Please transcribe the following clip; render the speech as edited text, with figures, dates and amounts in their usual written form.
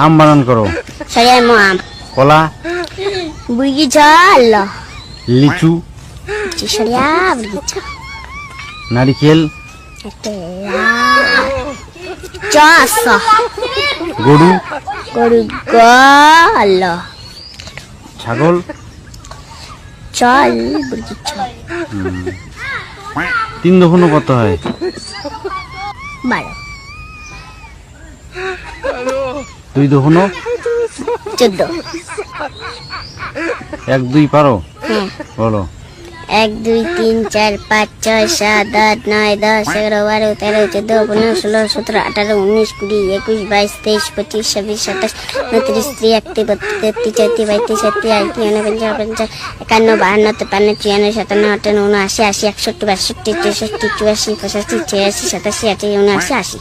আম বানান করো। সরিয়া মো আম। কলা, বুগিচা ল। লিচু, সরিয়া বুগিচা। নারিকেল, চাষ, গরু, গরু গল, ছাগল, চল বুগিচা। 3 দফনো কত হয়? 12, 2 দফনো 14। 1 2 পারো? হ্যাঁ। বলো। 1 2 3 4 5 6 7 8 9 10 11 12 13 14 15 16 17 18 19 20 21 22 23 25 26 27 29 30 31 32 33 34 35 36 37 38 39 40 51 52 53 54 55 56 57 58 61 62 63 64 65 86 87 88 89 80